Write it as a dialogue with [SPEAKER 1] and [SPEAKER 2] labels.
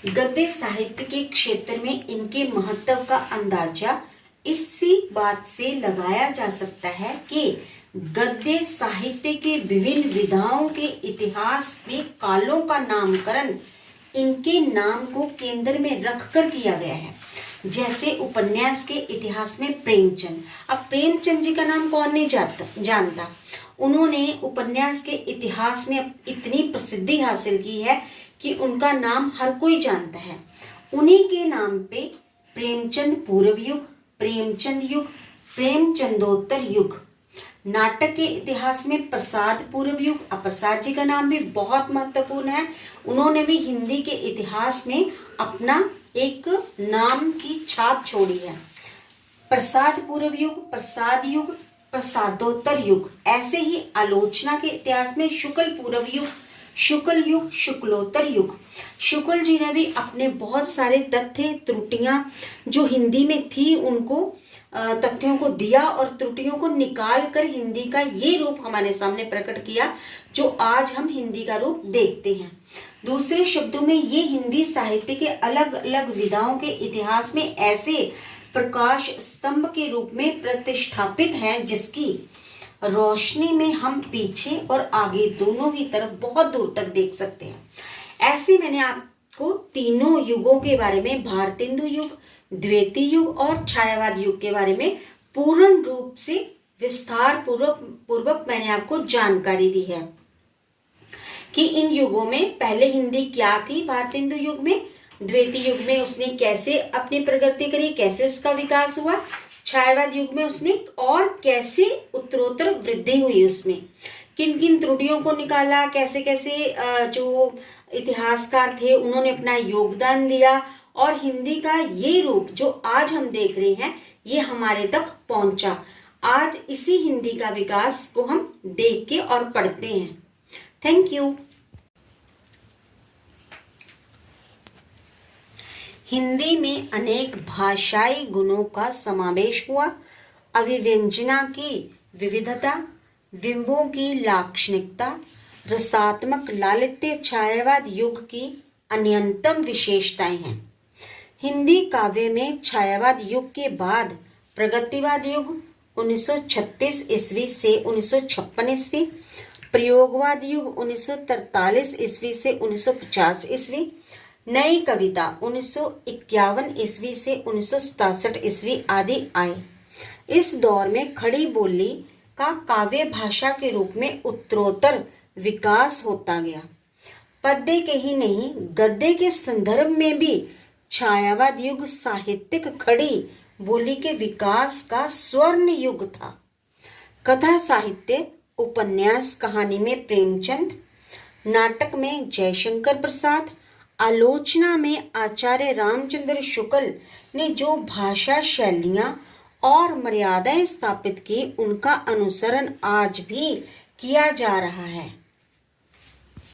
[SPEAKER 1] गद्य साहित्य के क्षेत्र में इनके महत्व का अंदाजा इसी बात से लगाया जा सकता है कि गद्य साहित्य के विभिन्न विधाओं के इतिहास में कालों का नामकरण इनके नाम को केंद्र में रखकर किया गया है। जैसे उपन्यास के इतिहास में प्रेमचंद। अब प्रेमचंद जी का नाम कौन नहीं जानता। उन्होंने उपन्यास के इतिहास में इतनी प्रसिद्धि हासिल की है कि उनका नाम हर कोई जानता है। उन्हीं के नाम पे प्रेमचंद पूर्व युग, प्रेमचंद युग, प्रेमचंदोत्तर युग। नाटक के इतिहास में प्रसाद पूर्व युग। अब प्रसाद जी का नाम भी बहुत महत्वपूर्ण है। उन्होंने भी हिंदी के इतिहास में अपना एक नाम की छाप छोड़ी है। प्रसाद पूर्व युग, प्रसाद युग, प्रसादोत्तर युग। ऐसे ही आलोचना के इतिहास में शुक्ल पूर्व युग, शुक्ल युग, शुक्लोत्तर युग। शुक्ल जी ने भी अपने बहुत सारे तथ्य त्रुटियां जो हिंदी में थी उनको तथ्यों को दिया और त्रुटियों को निकाल कर हिंदी का ये रूप हमारे सामने प्रकट किया जो आज हम हिंदी का रूप देखते हैं। दूसरे शब्दों में ये हिंदी साहित्य के अलग अलग विधाओं के इतिहास में ऐसे प्रकाश स्तंभ के रूप में प्रतिष्ठापित है जिसकी रोशनी में हम पीछे और आगे दोनों ही तरफ बहुत दूर तक देख सकते हैं। ऐसे मैंने आपको तीनों युगों के बारे में, भारतेंदु युग, द्वितीय युग और छायावाद युग के बारे में पूर्ण रूप से विस्तार पूर्वक मैंने आपको जानकारी दी है कि इन युगों में पहले हिंदी क्या थी। भारतेंदु युग में, द्वितीय युग में उसने कैसे अपनी प्रगति करी, कैसे उसका विकास हुआ, छायावाद युग में उसने और कैसे उत्तरोत्तर वृद्धि हुई, उसमें किन किन त्रुटियों को निकाला, कैसे कैसे जो इतिहासकार थे उन्होंने अपना योगदान दिया और हिंदी का ये रूप जो आज हम देख रहे हैं ये हमारे तक पहुंचा। आज इसी हिंदी का विकास को हम देख के और पढ़ते हैं। Thank you. हिंदी में अनेक भाषाई गुणों का समावेश हुआ। अभिव्यंजना की विविधता, बिंबों की लाक्षणिकता, रसात्मक लालित्य छायावाद युग की अन्यतम विशेषताएं हैं। हिंदी काव्य में छायावाद युग के बाद प्रगतिवाद युग 1936 ईस्वी से 1956 ईस्वी, प्रयोगवाद युग 1943 ईस्वी से 1950 ईस्वी, नई कविता 1951 ईस्वी से 1967 ईस्वी आदि आए। इस दौर में खड़ी बोली का काव्य भाषा के रूप में उत्तरोत्तर विकास होता गया। पद्य के ही नहीं गद्य के संदर्भ में भी छायावाद युग साहित्यिक खड़ी बोली के विकास का स्वर्ण युग था। कथा साहित्य, उपन्यास कहानी में प्रेमचंद, नाटक में जयशंकर प्रसाद, आलोचना में आचार्य रामचंद्र शुक्ल ने जो भाषा शैलियां और मर्यादाएं स्थापित की उनका अनुसरण आज भी किया जा रहा है।